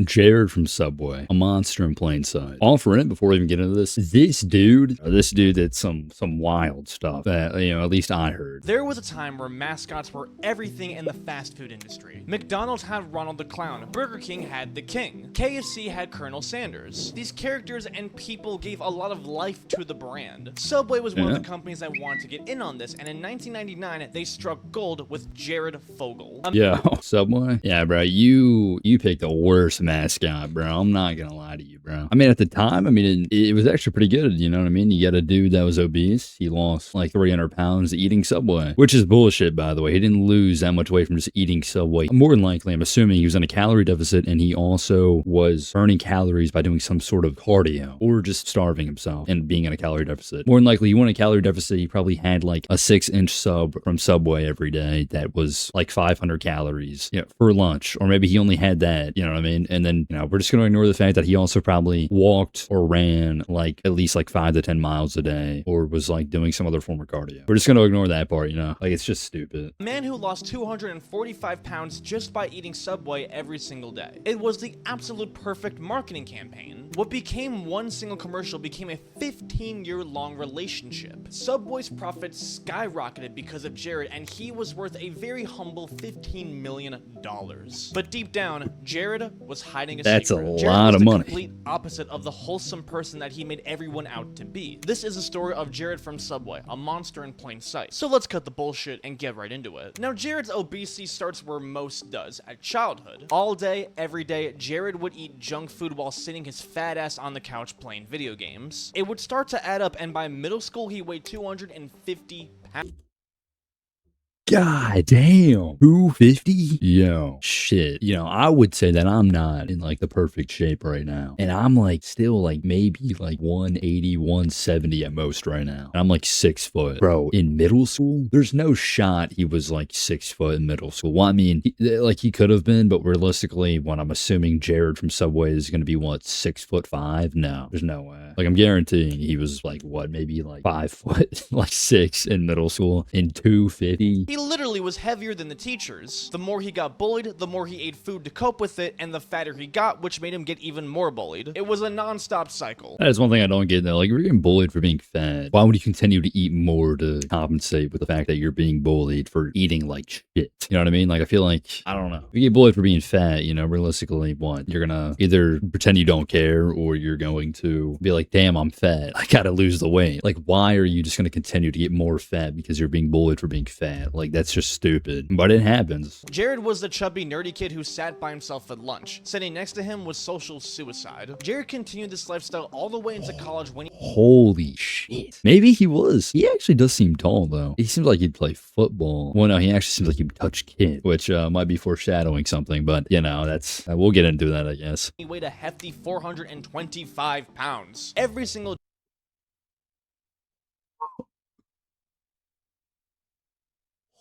Jared from Subway, a monster in plain sight. All for it before we even get into this dude did some wild stuff that, at least I heard. There was a time where mascots were everything in the fast food industry. McDonald's had Ronald the Clown, Burger King had the King, KFC had Colonel Sanders. These characters and people gave a lot of life to the brand. Subway was one of the companies that wanted to get in on this, and in 1999, they struck gold with Jared Fogle. Yo, Subway? Yeah, bro, you picked the worst mascot, bro. I'm not gonna lie to you, bro. I mean, at the time, it was actually pretty good, you know what I mean? You got a dude that was obese. He lost like 300 pounds eating Subway, which is bullshit, by the way. He didn't lose that much weight from just eating Subway. More than likely, I'm assuming he was in a calorie deficit, and he also was burning calories by doing some sort of cardio or just starving himself and being in a calorie deficit. More than likely, you went in a calorie deficit, he probably had like a 6-inch sub from Subway every day that was like 500 calories, for lunch. Or maybe he only had that, you know what I mean? And then, we're just going to ignore the fact that he also probably walked or ran like at least like 5 to 10 miles a day, or was like doing some other form of cardio. We're just going to ignore that part, like it's just stupid. A man who lost 245 pounds just by eating Subway every single day. It was the absolute perfect marketing campaign. What became one single commercial became a 15-year-long relationship. Subway's profits skyrocketed because of Jared, and he was worth a very humble $15 million. But deep down, Jared was hiding a secret. That's a lot of money. The complete opposite of the wholesome person that he made everyone out to be. This is a story of Jared from Subway, a monster in plain sight. So let's cut the bullshit and get right into it. Now, Jared's obesity starts where most does, at childhood. All day, every day, Jared would eat junk food while sitting his fat ass on the couch playing video games. It would start to add up, and by middle school, he weighed 250 pounds. God damn. 250? Yo, shit. I would say that I'm not in like the perfect shape right now. And I'm like still like maybe like 180, 170 at most right now. And I'm like 6 foot. Bro, in middle school, there's no shot he was like 6 foot in middle school. Well, I mean, he could have been, but realistically, when I'm assuming Jared from Subway is going to be 6'5"? No, there's no way. Like, I'm guaranteeing he was like, maybe like 5 foot, like 6 in middle school, in 250. He literally was heavier than the teachers. The more he got bullied, the more he ate food to cope with it, and the fatter he got, which made him get even more bullied. It was a non-stop cycle. That is one thing I don't get, though. Like, if you're getting bullied for being fat, why would you continue to eat more to compensate with the fact that you're being bullied for eating like shit? You know what I mean? Like, I feel like, I don't know. If you get bullied for being fat, realistically, what? You're gonna either pretend you don't care, or you're going to be like, damn, I'm fat. I gotta lose the weight. Like, why are you just gonna continue to get more fat because you're being bullied for being fat? Like, that's just stupid, but it happens. Jared was the chubby, nerdy kid who sat by himself at lunch. Sitting next to him was social suicide. Jared continued this lifestyle all the way into college when Holy shit. Maybe he was. He actually does seem tall, though. He seems like he'd play football. Well, no, he actually seems like he'd touch kid, which might be foreshadowing something, but, that's, we'll get into that, I guess. He weighed a hefty 425 pounds. Every single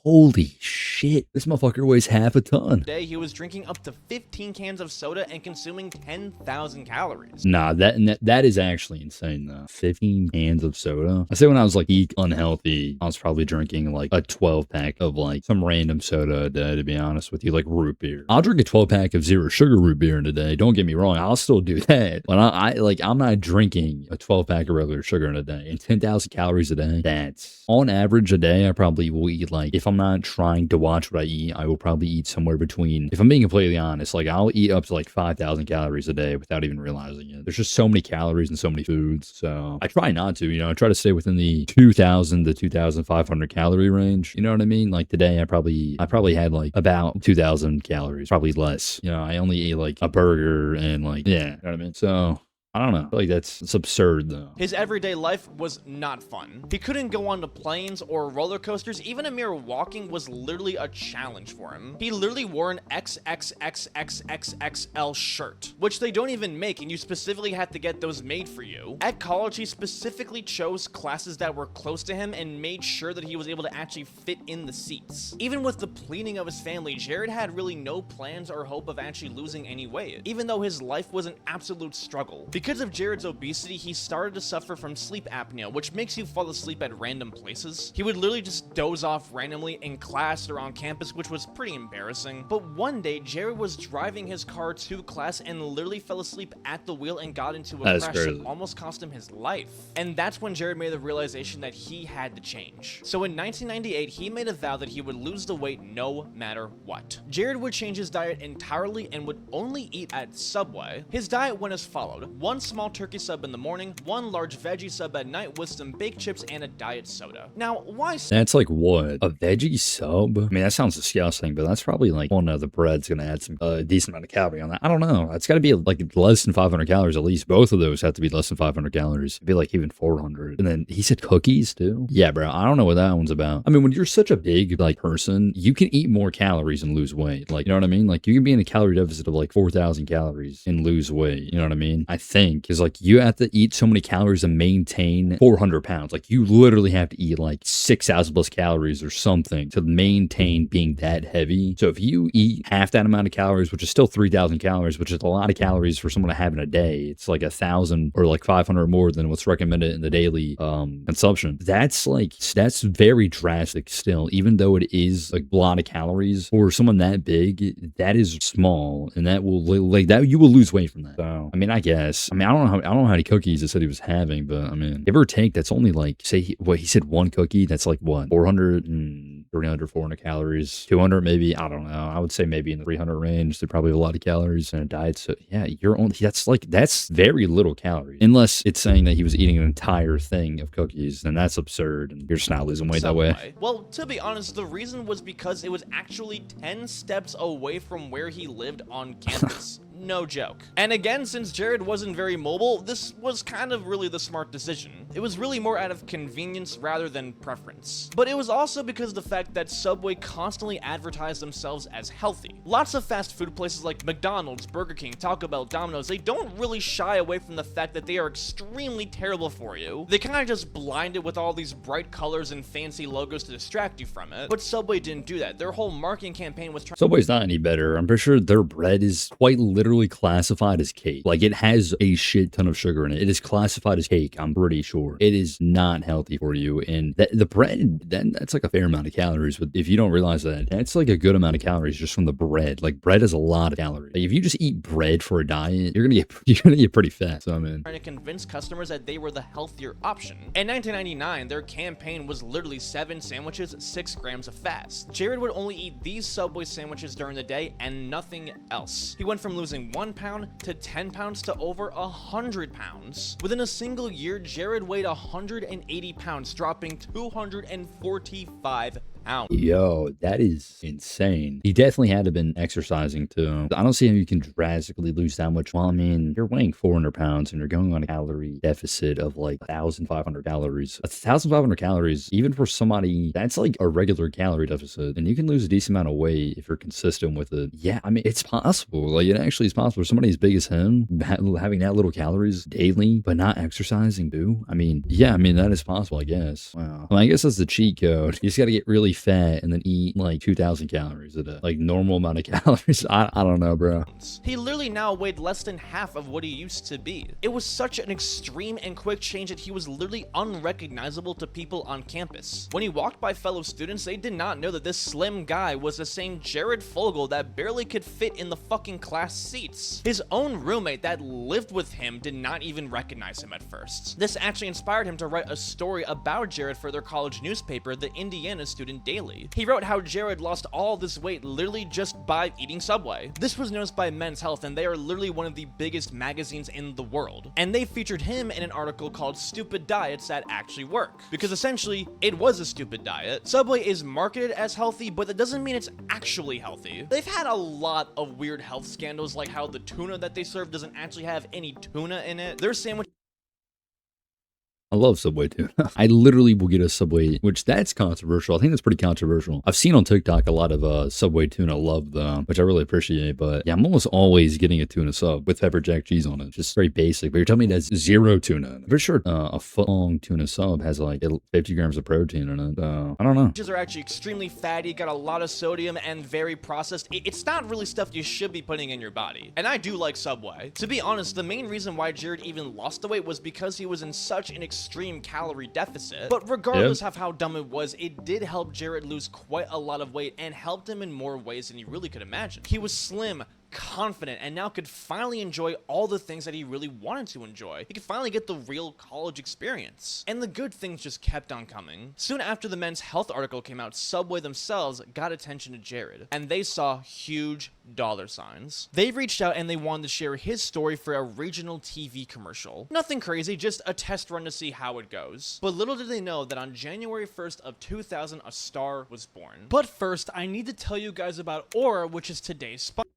Holy shit. This motherfucker weighs half a ton. day, he was drinking up to 15 cans of soda and consuming 10,000 calories. Nah, that is actually insane, though. 15 cans of soda. I say when I was like unhealthy, I was probably drinking like a 12-pack of like some random soda a day, to be honest with you, like root beer. I'll drink a 12-pack of zero sugar root beer in a day. Don't get me wrong. I'll still do that. But I'm not drinking a 12-pack of regular sugar in a day. And 10,000 calories a day, that's on average a day. I probably will eat like, if I'm not trying to watch what I eat, I will probably eat somewhere between, if I'm being completely honest, like I'll eat up to like 5,000 calories a day without even realizing it. There's just so many calories in so many foods. So I try not to, I try to stay within the 2,000 to 2,500 calorie range. You know what I mean? Like today, I probably had like about 2,000 calories, probably less. I only ate like a burger and like, yeah, you know what I mean? So I don't know. I feel like it's absurd, though. His everyday life was not fun. He couldn't go onto planes or roller coasters. Even a mere walking was literally a challenge for him. He literally wore an XXXXXXL shirt, which they don't even make, and you specifically had to get those made for you. At college, he specifically chose classes that were close to him and made sure that he was able to actually fit in the seats. Even with the pleading of his family, Jared had really no plans or hope of actually losing any weight, even though his life was an absolute struggle. Because of Jared's obesity, he started to suffer from sleep apnea, which makes you fall asleep at random places. He would literally just doze off randomly in class or on campus, which was pretty embarrassing. But one day, Jared was driving his car to class and literally fell asleep at the wheel and got into a crash that almost cost him his life. And that's when Jared made the realization that he had to change. So in 1998, he made a vow that he would lose the weight no matter what. Jared would change his diet entirely and would only eat at Subway. His diet went as followed: 1 small turkey sub in the morning, 1 large veggie sub at night with some baked chips and a diet soda. Now, why? That's like what? A veggie sub? I mean, that sounds disgusting, but that's probably like, well, no, the bread's gonna add some decent amount of calorie on that. I don't know. It's gotta be like less than 500 calories at least. Both of those have to be less than 500 calories. It'd be like even 400. And then he said cookies too? Yeah, bro. I don't know what that one's about. I mean, when you're such a big like person, you can eat more calories and lose weight. Like, you know what I mean? Like, you can be in a calorie deficit of like 4,000 calories and lose weight. You know what I mean? I think because like you have to eat so many calories to maintain 400 pounds. Like, you literally have to eat like 6,000 plus calories or something to maintain being that heavy. So if you eat half that amount of calories, which is still 3,000 calories, which is a lot of calories for someone to have in a day, it's like 1,000 or like 500 more than what's recommended in the daily consumption. That's very drastic still, even though it is a lot of calories for someone that big. That is small, and that will like that you will lose weight from that. So I mean, I guess. I mean, I don't know how many cookies it said he was having, but I mean, give or take, that's only like, say he said 1 cookie. That's like what, 400 and 300, 400 calories, 200 maybe. I don't know. I would say maybe in the 300 range. They're probably a lot of calories in a diet. So yeah, that's very little calories. Unless it's saying that he was eating an entire thing of cookies, then that's absurd, and you're just not losing weight that way. Well, to be honest, the reason was because it was actually 10 steps away from where he lived on campus. No joke. And again, since Jared wasn't very mobile, this was kind of really the smart decision. It was really more out of convenience rather than preference. But it was also because of the fact that Subway constantly advertised themselves as healthy. Lots of fast food places like McDonald's, Burger King, Taco Bell, Domino's, they don't really shy away from the fact that they are extremely terrible for you. They kind of just blind it with all these bright colors and fancy logos to distract you from it. But Subway didn't do that. Their whole marketing campaign was trying. Subway's not any better. I'm pretty sure their bread is quite literally classified as cake. Like, it has a shit ton of sugar in it. It is classified as cake, I'm pretty sure. It is not healthy for you. And the bread, that's like a fair amount of calories. But if you don't realize that, that's like a good amount of calories just from the bread. Like, bread is a lot of calories. Like, if you just eat bread for a diet, you're gonna get pretty fat. So I mean, trying to convince customers that they were the healthier option. In 1999, their campaign was literally 7 sandwiches, 6 grams of fat. Jared would only eat these Subway sandwiches during the day and nothing else. He went from losing 1 pound to 10 pounds to over 100 pounds. Within a single year, Jared weighed 180 pounds, dropping 245 pounds. Yo, that is insane. He definitely had to have been exercising too. I don't see how you can drastically lose that much. Well, I mean, you're weighing 400 pounds and you're going on a calorie deficit of like 1,500 calories. 1,500 calories, even for somebody, that's like a regular calorie deficit. And you can lose a decent amount of weight if you're consistent with it. Yeah, I mean, it's possible. Like, it actually is possible for somebody as big as him, having that little calories daily, but not exercising too. I mean, yeah, I mean, that is possible, I guess. Wow. Well, I guess that's the cheat code. You just got to get really fat and then eat like 2,000 calories a day, like normal amount of calories. I don't know, bro. He literally now weighed less than half of what he used to be. It was such an extreme and quick change that he was literally unrecognizable to people on campus. When he walked by fellow students, they did not know that this slim guy was the same Jared Fogle that barely could fit in the fucking class seats. His own roommate that lived with him did not even recognize him at first. This actually inspired him to write a story about Jared for their college newspaper, the Indiana Student Daily. He wrote how Jared lost all this weight literally just by eating Subway. This was noticed by Men's Health, and they are literally one of the biggest magazines in the world. And they featured him in an article called Stupid Diets That Actually Work. Because essentially, it was a stupid diet. Subway is marketed as healthy, but that doesn't mean it's actually healthy. They've had a lot of weird health scandals, like how the tuna that they serve doesn't actually have any tuna in it. Their sandwich I love Subway tuna. I literally will get a Subway, which that's controversial. I think that's pretty controversial. I've seen on TikTok a lot of Subway tuna love though, which I really appreciate. But yeah, I'm almost always getting a tuna sub with pepper jack cheese on it. Just very basic. But you're telling me that's zero tuna. I'm pretty sure a foot long tuna sub has like 50 grams of protein in it. So I don't know. Are actually extremely fatty, got a lot of sodium, and very processed. It's not really stuff you should be putting in your body. And I do like Subway. To be honest, the main reason why Jared even lost the weight was because he was in such an extreme calorie deficit. But regardless of how dumb it was, it did help Jared lose quite a lot of weight and helped him in more ways than you really could imagine. He was slim, confident, and now could finally enjoy all the things that he really wanted to enjoy. He could finally get the real college experience. And the good things just kept on coming. Soon after the Men's Health article came out, Subway themselves got attention to Jared, and they saw huge dollar signs. They reached out and they wanted to share his story for a regional TV commercial. Nothing crazy, just a test run to see how it goes. But little did they know that on January 1st of 2000, a star was born. But first, I need to tell you guys about Aura, which is today's sponsor.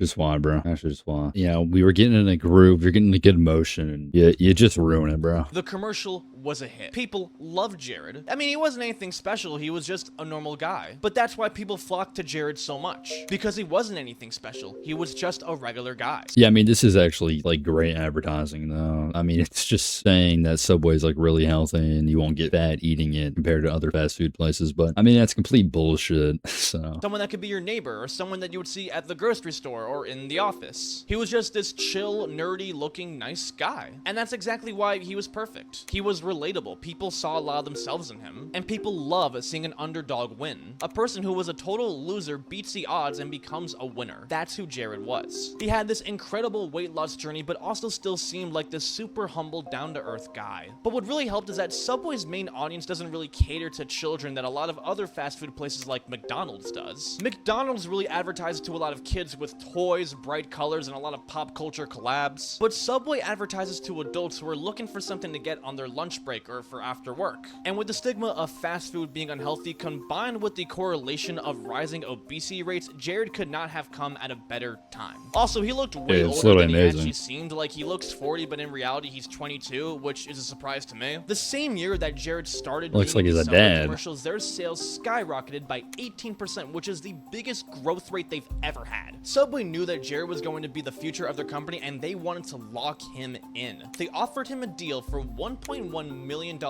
Just why, bro? Actually, just why. Yeah, we were getting in a groove. You're getting a good motion, and you just ruin it, bro. The commercial was a hit. People loved Jared. I mean, he wasn't anything special. He was just a normal guy. But that's why people flocked to Jared so much. Because he wasn't anything special. He was just a regular guy. Yeah, I mean, this is actually, like, great advertising, though. I mean, it's just saying that Subway's, like, really healthy, and you won't get fat eating it compared to other fast food places. But, I mean, that's complete bullshit, so. Someone that could be your neighbor, or someone that you would see at the grocery store, or in the office. He was just this chill, nerdy looking, nice guy. And that's exactly why he was perfect. He was relatable. People saw a lot of themselves in him. And people love seeing an underdog win. A person who was a total loser beats the odds and becomes a winner. That's who Jared was. He had this incredible weight loss journey, but also still seemed like this super humble, down-to-earth guy. But what really helped is that Subway's main audience doesn't really cater to children that a lot of other fast food places like McDonald's does. McDonald's really advertises to a lot of kids with toys, bright colors, and a lot of pop culture collabs. But Subway advertises to adults who are looking for something to get on their lunch break or for after work. And with the stigma of fast food being unhealthy combined with the correlation of rising obesity rates, Jared could not have come at a better time. Also, he looked way older than he actually seemed. Like, he looks 40, but in reality he's 22, which is a surprise to me. The same year that Jared started looks like he's a dad. Commercials, their sales skyrocketed by 18%, which is the biggest growth rate they've ever had. Subway knew that Jared was going to be the future of their company, and they wanted to lock him in. They offered him a deal for $1.1 million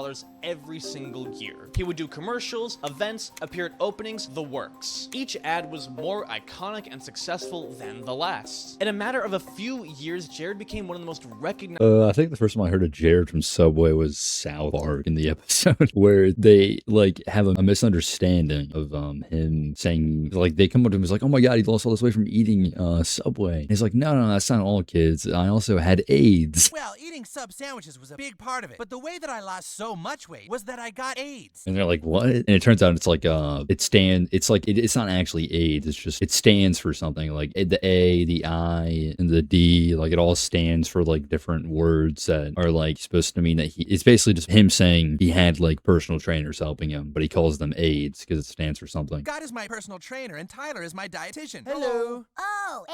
every single year. He would do commercials, events, appear at openings, the works. Each ad was more iconic and successful than the last. In a matter of a few years, Jared became one of the most recognized. I think the first time I heard of Jared from Subway was South Park in the episode where they like have a misunderstanding of him saying, like, they come up to him and he's like, oh my god, he lost all this weight from eating Subway. And he's like, no, that's not all, kids. I also had AIDS. Well, eating sub sandwiches was a big part of it, but the way that I lost so much weight was that I got AIDS. And they're like, what? And it turns out it's like it's not actually AIDS. It's just, it stands for something, like the A, the I, and the D, like it all stands for like different words that are like supposed to mean that it's basically just him saying he had like personal trainers helping him, but he calls them AIDS because it stands for something. God is my personal trainer and Tyler is my dietitian. Hello. Oh,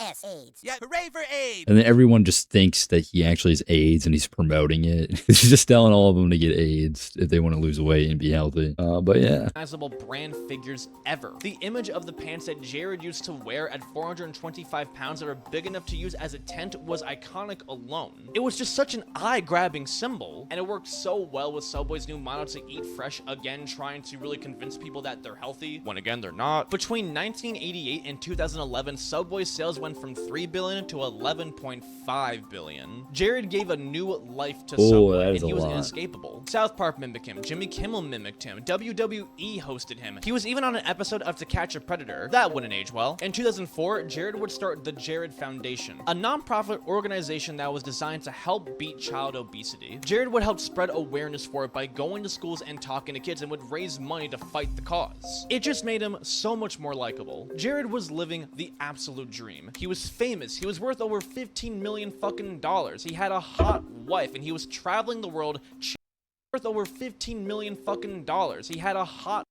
AIDS. AIDS. Yeah, hooray for AIDS. And then everyone just thinks that he actually has AIDS and he's promoting it. He's just telling all of them to get AIDS if they want to lose weight and be healthy. But yeah. Recognizable brand figures ever. The image of the pants that Jared used to wear at 425 pounds that are big enough to use as a tent was iconic alone. It was just such an eye-grabbing symbol, and it worked so well with Subway's new motto to eat fresh again, trying to really convince people that they're healthy, when again they're not. Between 1988 and 2011, Subway's sales went from $3 billion to $11.5 billion. Jared gave a new life to Subway, and he was inescapable. South Park mimicked him, Jimmy Kimmel mimicked him, WWE hosted him. He was even on an episode of To Catch a Predator. That wouldn't age well. In 2004, Jared would start the Jared Foundation, a non-profit organization that was designed to help beat child obesity. Jared would help spread awareness for it by going to schools and talking to kids, and would raise money to fight the cause. It just made him so much more likable. Jared was living the absolute dream. He was famous. He was worth over $15 million fucking dollars. He had a hot wife, and he was traveling the world worth over $15 million fucking dollars. He had a hot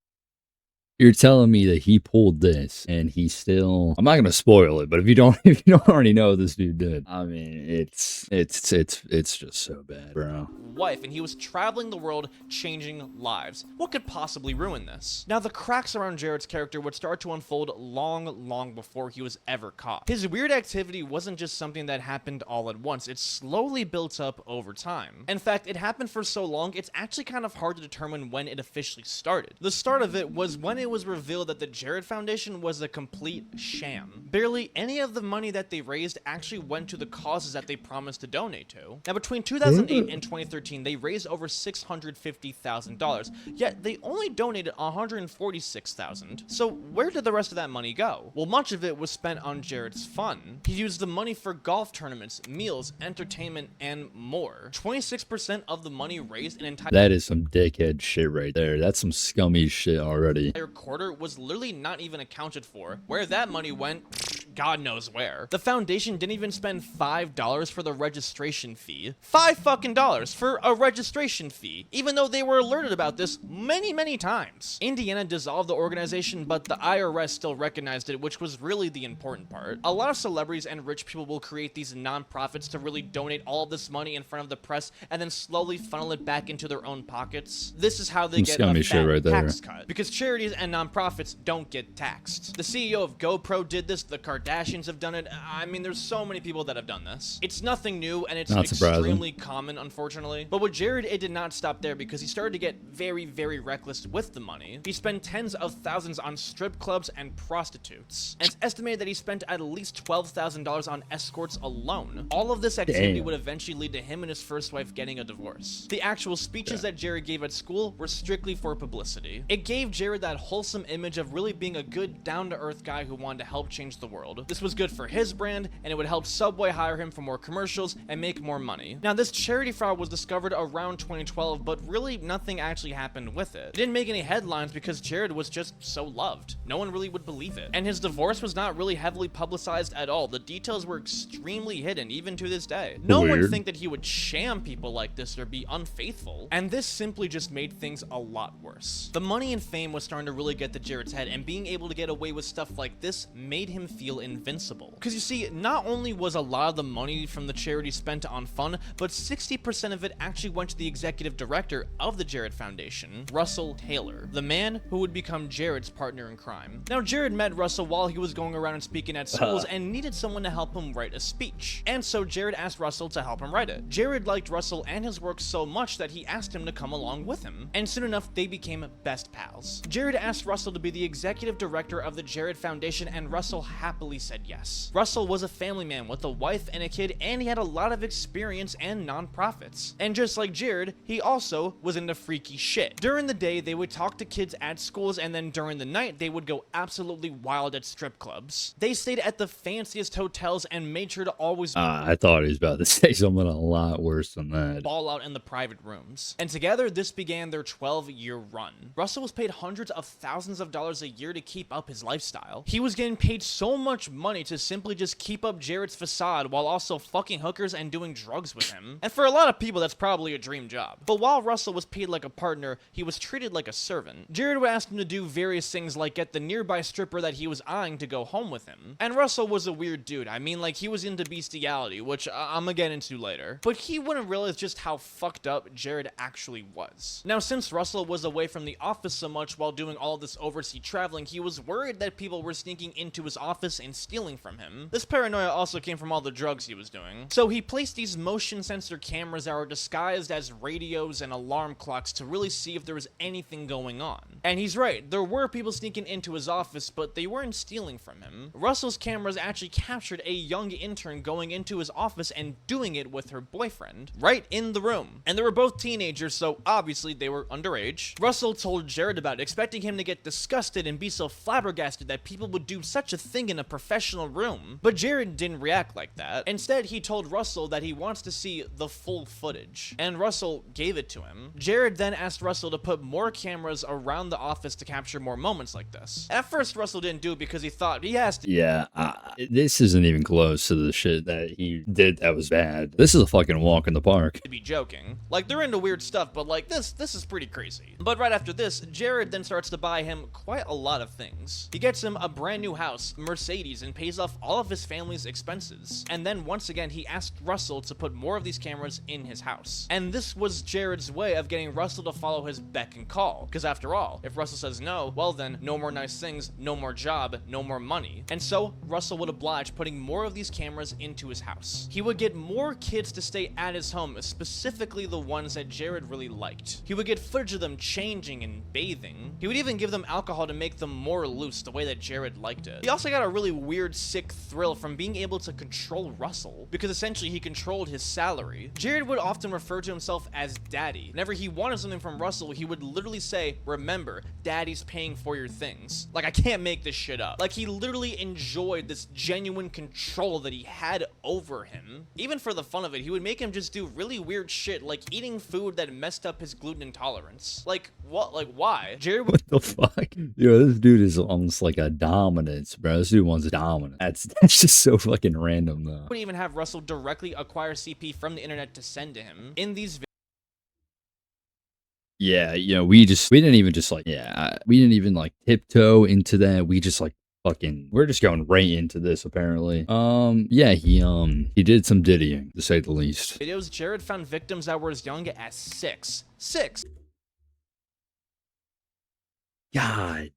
You're telling me that he pulled this and he still, I'm not going to spoil it, but if you don't, if you don't already know what this dude did, I mean, it's just so bad, bro. Wife, and he was traveling the world changing lives. What could possibly ruin this? Now, the cracks around Jared's character would start to unfold long before he was ever caught. His weird activity wasn't just something that happened all at once, it slowly built up over time. In fact, it happened for so long, it's actually kind of hard to determine when it officially started. The start of it was when it was revealed that the Jared Foundation was a complete sham. Barely any of the money that they raised actually went to the causes that they promised to donate to. Now, between 2008 and 2013, they raised over $650,000, yet they only donated $146,000. So where did the rest of that money go? Well, much of it was spent on Jared's fun. He used the money for golf tournaments, meals, entertainment, and more. 26% of the money raised an entire That is some dickhead shit right there. That's some scummy shit already. quarter was literally not even accounted for. Where that money went, God knows where. The foundation didn't even spend $5 for the registration fee. $5 for a registration fee, even though they were alerted about this many times. Indiana dissolved the organization, but the IRS still recognized it, which was really the important part. A lot of celebrities and rich people will create these nonprofits to really donate all this money in front of the press and then slowly funnel it back into their own pockets. This is how they Some get scummy a shit fat right there. tax cut, because charities and nonprofits don't get taxed. The CEO of GoPro did this, the Kardashians have done it. I mean, there's so many people that have done this. It's nothing new, and it's Not surprising. extremely common, unfortunately. But with Jared, it did not stop there, because he started to get very reckless with the money. He spent tens of thousands on strip clubs and prostitutes. And it's estimated that he spent at least $12,000 on escorts alone. All of this activity Damn. would eventually lead to him and his first wife getting a divorce. The actual speeches that Jared gave at school were strictly for publicity. It gave Jared that wholesome image of really being a good, down-to-earth guy who wanted to help change the world. This was good for his brand, and it would help Subway hire him for more commercials and make more money. Now, this charity fraud was discovered around 2012, but really nothing actually happened with it. It didn't make any headlines because Jared was just so loved. No one really would believe it. And his divorce was not really heavily publicized at all. The details were extremely hidden, even to this day. No one would think that he would sham people like this or be unfaithful. And this simply just made things a lot worse. The money and fame was starting to really get to Jared's head, and being able to get away with stuff like this made him feel invincible. Because you see, not only was a lot of the money from the charity spent on fun, but 60% of it actually went to the executive director of the Jared Foundation, Russell Taylor, the man who would become Jared's partner in crime. Now, Jared met Russell while he was going around and speaking at schools and needed someone to help him write a speech. And so Jared asked Russell to help him write it. Jared liked Russell and his work so much that he asked him to come along with him. And soon enough, they became best pals. Jared asked Russell to be the executive director of the Jared Foundation, and Russell happily said yes. Russell was a family man with a wife and a kid, and he had a lot of experience and nonprofits. And just like Jared, he also was into freaky shit. During the day, they would talk to kids at schools, and then during the night, they would go absolutely wild at strip clubs. They stayed at the fanciest hotels and made sure to always I thought he was about to say something a lot worse than that. ball out in the private rooms. And together, this began their 12-year run. Russell was paid hundreds of thousands of dollars a year to keep up his lifestyle. He was getting paid so much money to simply just keep up Jared's facade while also fucking hookers and doing drugs with him. And for a lot of people, that's probably a dream job. But while Russell was paid like a partner, he was treated like a servant. Jared would ask him to do various things like get the nearby stripper that he was eyeing to go home with him. And Russell was a weird dude. I mean, like, he was into bestiality, which I'm gonna get into later. But he wouldn't realize just how fucked up Jared actually was. Now, since Russell was away from the office so much while doing all this overseas traveling, he was worried that people were sneaking into his office and stealing from him. This paranoia also came from all the drugs he was doing. So he placed these motion sensor cameras that were disguised as radios and alarm clocks to really see if there was anything going on. And he's right, there were people sneaking into his office, but they weren't stealing from him. Russell's cameras actually captured a young intern going into his office and doing it with her boyfriend, right in the room. And they were both teenagers, so obviously they were underage. Russell told Jared about it, expecting him to get disgusted and be so flabbergasted that people would do such a thing in a professional room. But Jared didn't react like that. Instead, he told Russell that he wants to see the full footage, and Russell gave it to him. Jared then asked Russell to put more cameras around the office to capture more moments like this. At first, Russell didn't do it because he thought he has to. Yeah, this isn't even close to the shit that he did that was bad. This is a fucking walk in the park. To be joking. Like, they're into weird stuff, but like this is pretty crazy. But right after this, Jared then starts to buy him quite a lot of things. He gets him a brand new house, Mercedes, and pays off all of his family's expenses. And then once again, he asked Russell to put more of these cameras in his house. And this was Jared's way of getting Russell to follow his beck and call. Because after all, if Russell says no, well then, no more nice things, no more job, no more money. And so, Russell would oblige putting more of these cameras into his house. He would get more kids to stay at his home, specifically the ones that Jared really liked. He would get footage of them changing and bathing. He would even give them alcohol to make them more loose, the way that Jared liked it. He also got a really weird, sick thrill from being able to control Russell, because essentially he controlled his salary. Jared would often refer to himself as Daddy. Whenever he wanted something from Russell, he would literally say, "Remember, Daddy's paying for your things." Like, I can't make this shit up. Like, he literally enjoyed this genuine control that he had over him. Even for the fun of it, he would make him just do really weird shit, like eating food that messed up his gluten intolerance. Like, what? Like, why? Jared would What the fuck? Yo, this dude is almost like a dominance, bro. This dude wants dominance. That's just so fucking random, though. would even have Russell directly acquire CP from the internet to send to him. In these Yeah, you know, we didn't even just like, we didn't even like tiptoe into that. We just like we're just going right into this apparently. Yeah, he did some diddying, to say the least. videos, Jared found victims that were as young as 6. 6! God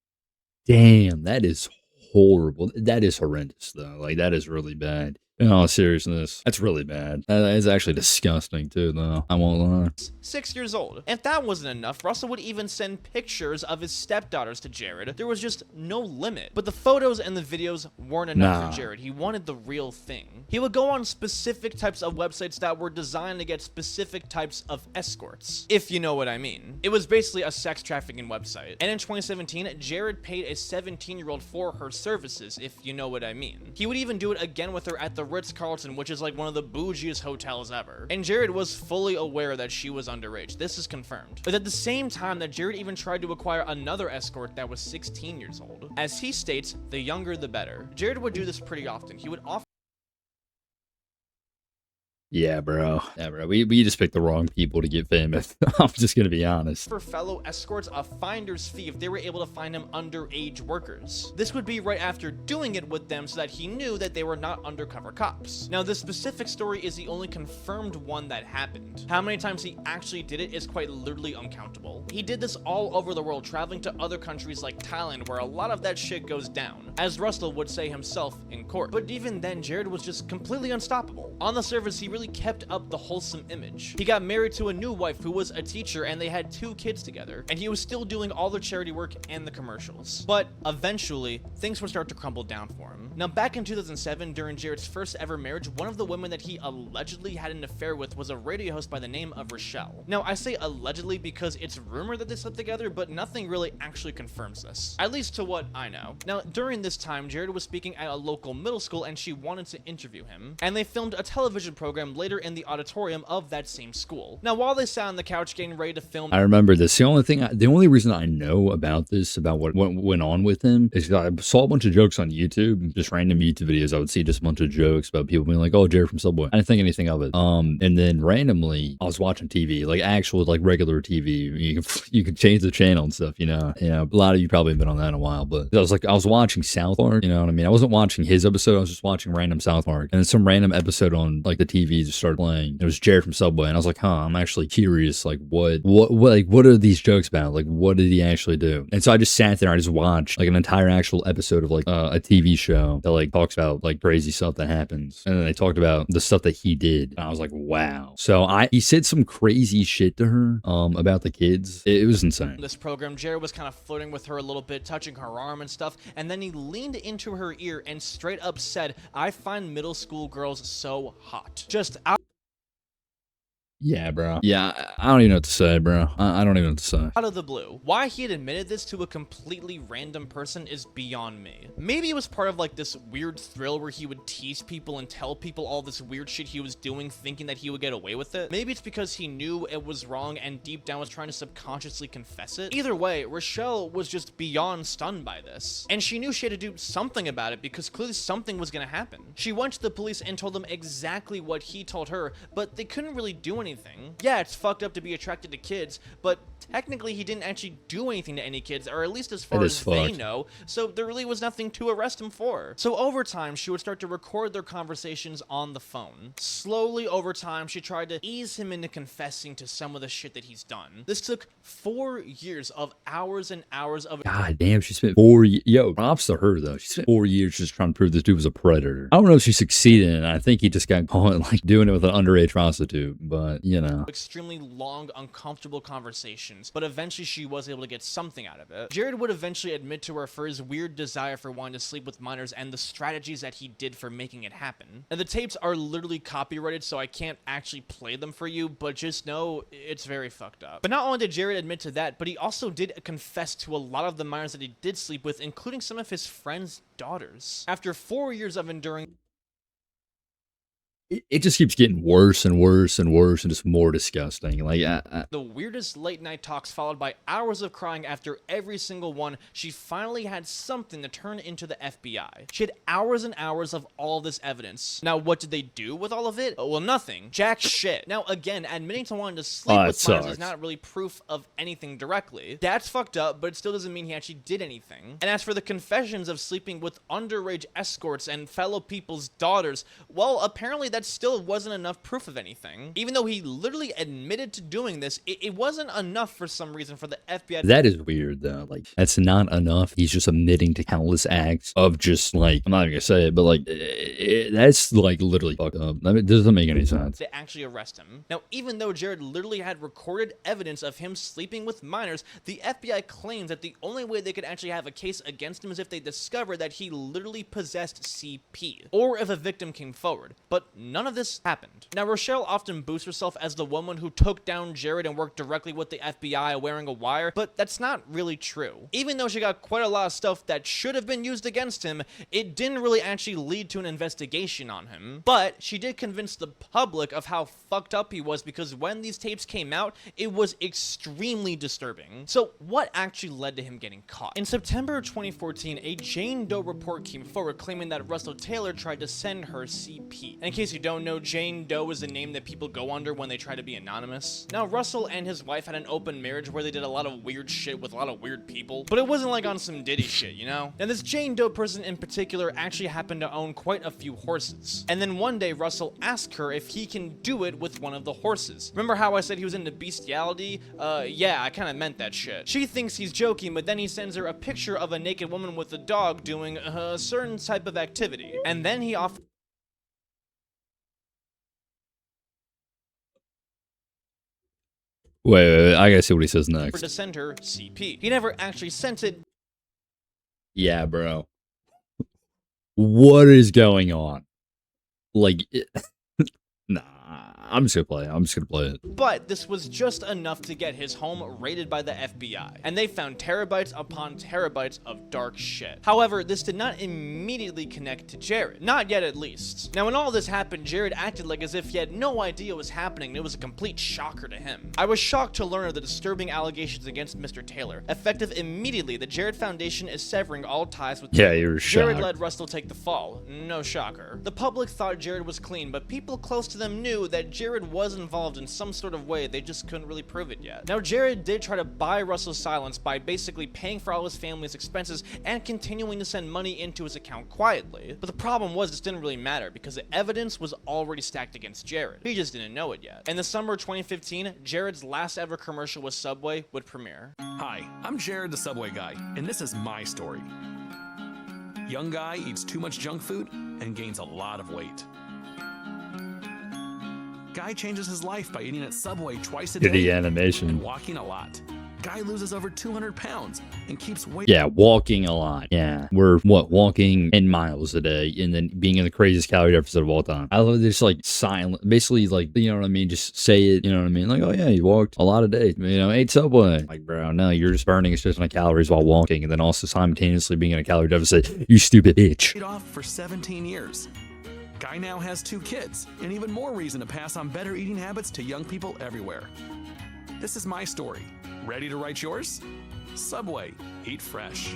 damn, that is horrible. That is horrendous, though. Like, that is really bad. In all seriousness, that's really bad. That is actually disgusting, too, though. I won't lie. 6 years old. If that wasn't enough, Russell would even send pictures of his stepdaughters to Jared. There was just no limit. But the photos and the videos weren't enough for Jared. He wanted the real thing. He would go on specific types of websites that were designed to get specific types of escorts, if you know what I mean. It was basically a sex trafficking website. And in 2017, Jared paid a 17-year-old for her services, if you know what I mean. He would even do it again with her at the Ritz-Carlton, which is like one of the bougiest hotels ever. And Jared was fully aware that she was underage. This is confirmed. But at the same time that Jared even tried to acquire another escort that was 16 years old. As he states, the younger the better. Jared would do this pretty often. He would offer Yeah, bro. Yeah, bro. We just picked the wrong people to get famous. I'm just gonna be honest. for fellow escorts a finder's fee if they were able to find him underage workers. This would be right after doing it with them so that he knew that they were not undercover cops. Now, this specific story is the only confirmed one that happened. How many times he actually did it is quite literally uncountable. He did this all over the world, traveling to other countries like Thailand, where a lot of that shit goes down, as Russell would say himself in court. But even then, Jared was just completely unstoppable. On the surface, he really kept up the wholesome image. He got married to a new wife who was a teacher, and they had 2 kids together, and he was still doing all the charity work and the commercials. But eventually, things would start to crumble down for him. Now, back in 2007, during Jared's first ever marriage, one of the women that he allegedly had an affair with was a radio host by the name of Rochelle. Now, I say allegedly because it's rumored that they slept together, but nothing really actually confirms this, at least to what I know. Now, during this time, Jared was speaking at a local middle school, and she wanted to interview him, and they filmed a television program later in the auditorium of that same school. Now, while they sat on the couch getting ready to film, I remember this. The only reason I know about this, about what went on with him, is I saw a bunch of jokes on YouTube, just random YouTube videos. I would see just a bunch of jokes about people being like, "Oh, Jared from Subway." I didn't think anything of it. And then randomly, I was watching TV, like actual, like regular TV. You can change the channel and stuff. You know, a lot of you probably have been on that in a while, but I was watching South Park. You know what I mean? I wasn't watching his episode. I was just watching random South Park, and then some random episode on like the TV just started playing. It was Jared from Subway, and I was like, I'm actually curious, like what are these jokes about? Like, what did he actually do? And so I just sat there, I just watched like an entire actual episode of like a TV show that like talks about like crazy stuff that happens, and then they talked about the stuff that he did, and I was like, wow. So he said some crazy shit to her about the kids. It was insane. this program, Jared was kind of flirting with her a little bit, touching her arm and stuff, and then he leaned into her ear and straight up said, "I find middle school girls so hot." Just out Yeah, bro. Yeah, I don't even know what to say, bro. I don't even know what to say. Out of the blue. Why he had admitted this to a completely random person is beyond me. Maybe it was part of like this weird thrill where he would tease people and tell people all this weird shit he was doing, thinking that he would get away with it. Maybe it's because he knew it was wrong and deep down was trying to subconsciously confess it. Either way, Rochelle was just beyond stunned by this. And she knew she had to do something about it because clearly something was gonna happen. She went to the police and told them exactly what he told her, but they couldn't really do anything. Yeah, it's fucked up to be attracted to kids, but technically he didn't actually do anything to any kids, or at least as far as they know, so there really was nothing to arrest him for. So over time, she would start to record their conversations on the phone. Slowly over time, she tried to ease him into confessing to some of the shit that he's done. This took 4 years of hours and hours of— God damn, she spent 4 years. Yo, props to her, though. She spent 4 years just trying to prove this dude was a predator. I don't know if she succeeded, and I think he just got caught, like, doing it with an underage prostitute, but, you know. Extremely long, uncomfortable conversations, but eventually she was able to get something out of it. Jared would eventually admit to her for his weird desire for wanting to sleep with minors and the strategies that he did for making it happen. And the tapes are literally copyrighted, so I can't actually play them for you, but just know it's very fucked up. But not only did Jared admit to that, but he also did confess to a lot of the minors that he did sleep with, including some of his friends' daughters. After 4 years of enduring— It just keeps getting worse and worse and worse and just more disgusting. Like, the weirdest late night talks followed by hours of crying after every single one, she finally had something to turn into the FBI. She had hours and hours of all this evidence. Now, what did they do with all of it? Well, nothing. Jack shit. Now, again, admitting to wanting to sleep with minors is not really proof of anything directly. That's fucked up, but it still doesn't mean he actually did anything. And as for the confessions of sleeping with underage escorts and fellow people's daughters, well, apparently that still wasn't enough proof of anything. Even though he literally admitted to doing this, it wasn't enough for some reason for the FBI. That is weird, though. Like, that's not enough. He's just admitting to countless acts of just, like, I'm not even gonna say it, but, like, that's, like, literally fucked up. I mean, it doesn't make any sense. To actually arrest him. Now, even though Jared literally had recorded evidence of him sleeping with minors, the FBI claims that the only way they could actually have a case against him is if they discovered that he literally possessed CP, or if a victim came forward. But none of this happened. Now, Rochelle often boosts herself as the woman who took down Jared and worked directly with the FBI wearing a wire, but that's not really true. Even though she got quite a lot of stuff that should have been used against him, it didn't really actually lead to an investigation on him. But she did convince the public of how fucked up he was, because when these tapes came out, it was extremely disturbing. So what actually led to him getting caught? In September 2014, a Jane Doe report came forward claiming that Russell Taylor tried to send her CP. And in case you don't know, Jane Doe is the name that people go under when they try to be anonymous. Now, Russell and his wife had an open marriage where they did a lot of weird shit with a lot of weird people, but it wasn't like on some Diddy shit, you know? And this Jane Doe person in particular actually happened to own quite a few horses. And then one day, Russell asked her if he can do it with one of the horses. Remember how I said he was into bestiality? Yeah, I kind of meant that shit. She thinks he's joking, but then he sends her a picture of a naked woman with a dog doing a certain type of activity. And then he offers— Wait, I gotta see what he says next. to send her CP. He never actually sent it. Yeah, bro. What is going on? Like, nah, I'm just gonna play it. I'm just gonna play it. But this was just enough to get his home raided by the FBI, and they found terabytes upon terabytes of dark shit. However, this did not immediately connect to Jared. Not yet, at least. Now, when all this happened, Jared acted like as if he had no idea what was happening, and it was a complete shocker to him. I was shocked to learn of the disturbing allegations against Mr. Taylor. Effective immediately, the Jared Foundation is severing all ties with Yeah, you were Jared shocked. let Russell take the fall. No shocker. The public thought Jared was clean, but people close to them knew that Jared was involved in some sort of way, they just couldn't really prove it yet. Now, Jared did try to buy Russell's silence by basically paying for all his family's expenses and continuing to send money into his account quietly. But the problem was this didn't really matter because the evidence was already stacked against Jared. He just didn't know it yet. In the summer of 2015, Jared's last ever commercial with Subway would premiere. Hi, I'm Jared the Subway guy, and this is my story. Young guy eats too much junk food and gains a lot of weight. Guy changes his life by eating at Subway twice a day Diddy and animation. walking a lot. Guy loses over 200 pounds and keeps weight. Yeah, walking a lot. Yeah, we're walking in miles a day, and then being in the craziest calorie deficit of all time. I love this like silent, basically like, you know what I mean? Just say it. You know what I mean? Like, oh yeah, you walked a lot of days. You know, ate Subway. Like, bro, no, you're just burning a shit ton of calories while walking, and then also simultaneously being in a calorie deficit. You stupid bitch. Off for 17 years. Guy now has 2 kids, and even more reason to pass on better eating habits to young people everywhere. This is my story. Ready to write yours? Subway. Eat fresh.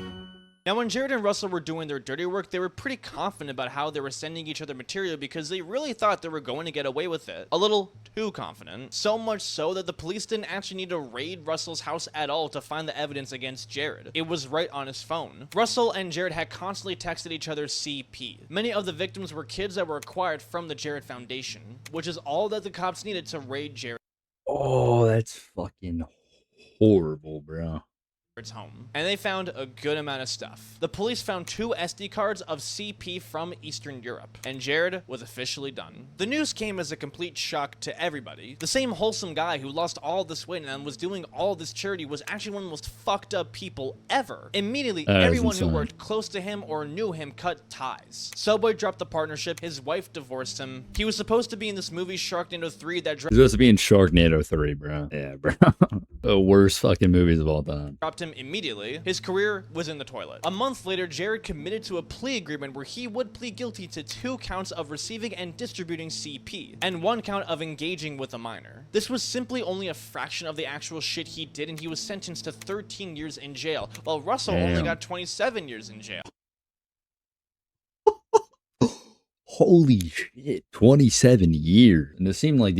Now, when Jared and Russell were doing their dirty work, they were pretty confident about how they were sending each other material because they really thought they were going to get away with it. A little too confident. So much so that the police didn't actually need to raid Russell's house at all to find the evidence against Jared. It was right on his phone. Russell and Jared had constantly texted each other CP. Many of the victims were kids that were acquired from the Jared Foundation, which is all that the cops needed to raid Jared's Oh, that's fucking horrible, bro. home, and they found a good amount of stuff. The police found 2 SD cards of CP from Eastern Europe, and Jared was officially done. The news came as a complete shock to everybody. The same wholesome guy who lost all this weight and was doing all this charity was actually one of the most fucked up people ever. Immediately, everyone who worked close to him or knew him cut ties. Subway dropped the partnership, his wife divorced him. He was supposed to be in this movie Sharknado 3 that He's supposed to be in Sharknado 3, bro. Yeah, bro. The worst fucking movies of all time. dropped him immediately. His career was in the toilet. A month later, Jared committed to a plea agreement where he would plead guilty to 2 counts of receiving and distributing CP, and 1 count of engaging with a minor. This was simply only a fraction of the actual shit he did, and he was sentenced to 13 years in jail, while Russell only got 27 years in jail. Holy shit, 27 years. And it seemed like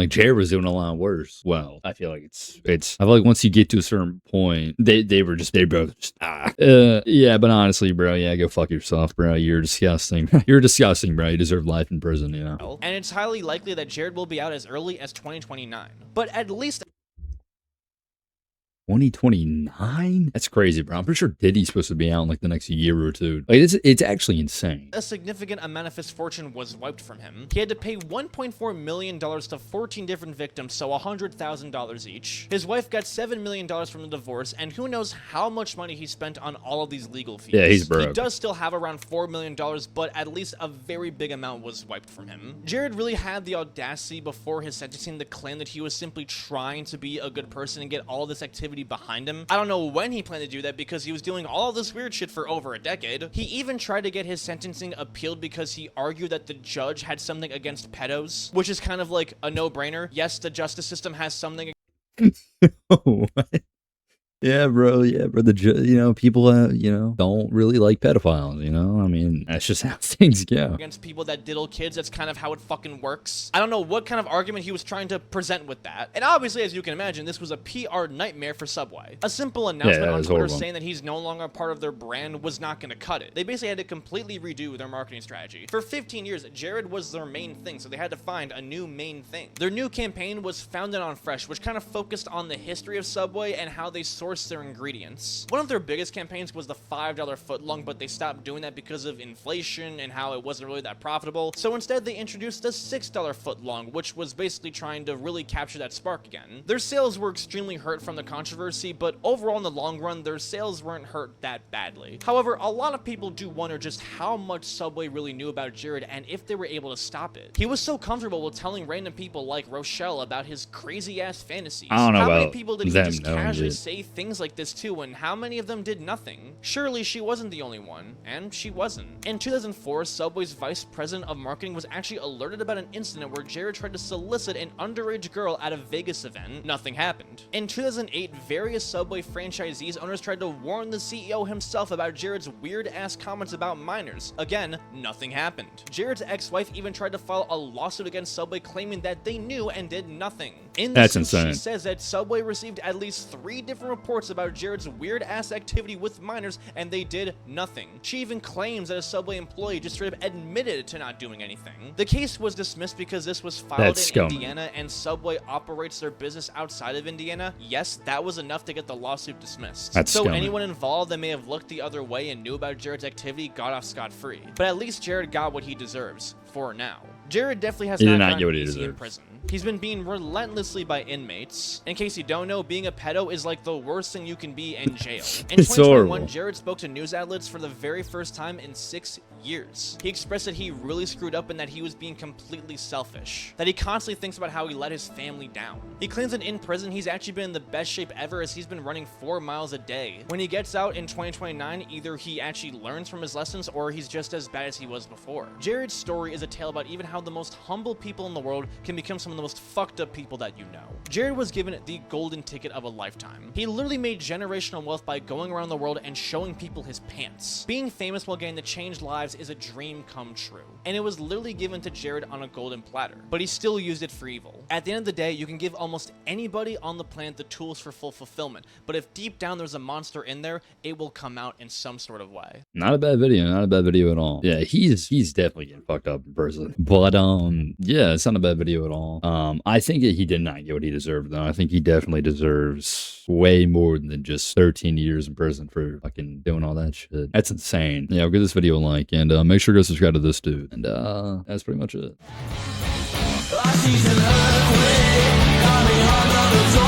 Jared was doing a lot worse. Well, I feel like I feel like once you get to a certain point, they both just yeah, but honestly, bro, yeah, go fuck yourself, bro. You're disgusting. You're disgusting, bro. You deserve life in prison, you know. And it's highly likely that Jared will be out as early as 2029. But at least 2029? That's crazy, bro. I'm pretty sure Diddy's supposed to be out in like the next year or 2. Like it's actually insane. a significant amount of his fortune was wiped from him. He had to pay $1.4 million to 14 different victims, so $100,000 each. His wife got $7 million from the divorce, and who knows how much money he spent on all of these legal fees. Yeah, he's broke. He does still have around $4 million, but at least a very big amount was wiped from him. Jared really had the audacity before his sentencing to claim that he was simply trying to be a good person and get all this activity behind him. I don't know when he planned to do that because he was doing all this weird shit for over a decade. He even tried to get his sentencing appealed because he argued that the judge had something against pedos, which is kind of like a no-brainer. Yes, the justice system has something What? Yeah, bro. People, don't really like pedophiles, I mean, that's just how things go. against people that diddle kids. That's kind of how it fucking works. I don't know what kind of argument he was trying to present with that. And obviously, as you can imagine, this was a PR nightmare for Subway. A simple announcement on Twitter saying that he's no longer a part of their brand was not going to cut it. They basically had to completely redo their marketing strategy. For 15 years, Jared was their main thing, so they had to find a new main thing. Their new campaign was Founded on Fresh, which kind of focused on the history of Subway and how they source their ingredients. One of their biggest campaigns was the $5 footlong, but they stopped doing that because of inflation and how it wasn't really that profitable. So instead, they introduced the $6 footlong, which was basically trying to really capture that spark again. Their sales were extremely hurt from the controversy, but overall in the long run, their sales weren't hurt that badly. However, a lot of people do wonder just how much Subway really knew about Jared and if they were able to stop it. He was so comfortable with telling random people like Rochelle about his crazy ass fantasies. I don't know how many about people did he them just knowing casually this. say things like this too, and how many of them did nothing? Surely she wasn't the only one, and she wasn't. In 2004, Subway's vice president of marketing was actually alerted about an incident where Jared tried to solicit an underage girl at a Vegas event. Nothing happened. In 2008, various Subway franchisees owners tried to warn the CEO himself about Jared's weird-ass comments about minors. Again, nothing happened. Jared's ex-wife even tried to file a lawsuit against Subway claiming that they knew and did nothing. In the That's suit, insane. she says that Subway received at least 3 different reports about Jared's weird-ass activity with minors, and they did nothing. She even claims that a Subway employee just straight up admitted to not doing anything. The case was dismissed because this was filed That's in scum. Indiana, and Subway operates their business outside of Indiana. Yes, that was enough to get the lawsuit dismissed. That's so scummy. anyone involved that may have looked the other way and knew about Jared's activity got off scot-free. But at least Jared got what he deserves. for now. Jared definitely has He did not not gotten get what he easy in deserves. prison. He's been beaten relentlessly by inmates. In case you don't know, being a pedo is like the worst thing you can be in jail. In It's 2021, horrible. Jared spoke to news outlets for the very first time in 6 years. He expressed that he really screwed up and that he was being completely selfish. That he constantly thinks about how he let his family down. He claims that in prison, he's actually been in the best shape ever as he's been running 4 miles a day. When he gets out in 2029, either he actually learns from his lessons or he's just as bad as he was before. Jared's story is a tale about even how the most humble people in the world can become some of the most fucked up people that you know. Jared was given the golden ticket of a lifetime. He literally made generational wealth by going around the world and showing people his pants. Being famous while getting to change lives is a dream come true. And it was literally given to Jared on a golden platter. But he still used it for evil. At the end of the day, you can give almost anybody on the planet the tools for full fulfillment. But if deep down there's a monster in there, it will come out in some sort of way. Not a bad video, not a bad video at all. Yeah, he's definitely getting fucked up in person. But yeah, it's not a bad video at all. I think that he did not get what he deserved though. I think he definitely deserves way more than just 13 years in prison for fucking doing all that shit. That's insane. Yeah, I'll give this video a like and make sure to go subscribe to this dude. And that's pretty much it. I see an earthquake coming under the door.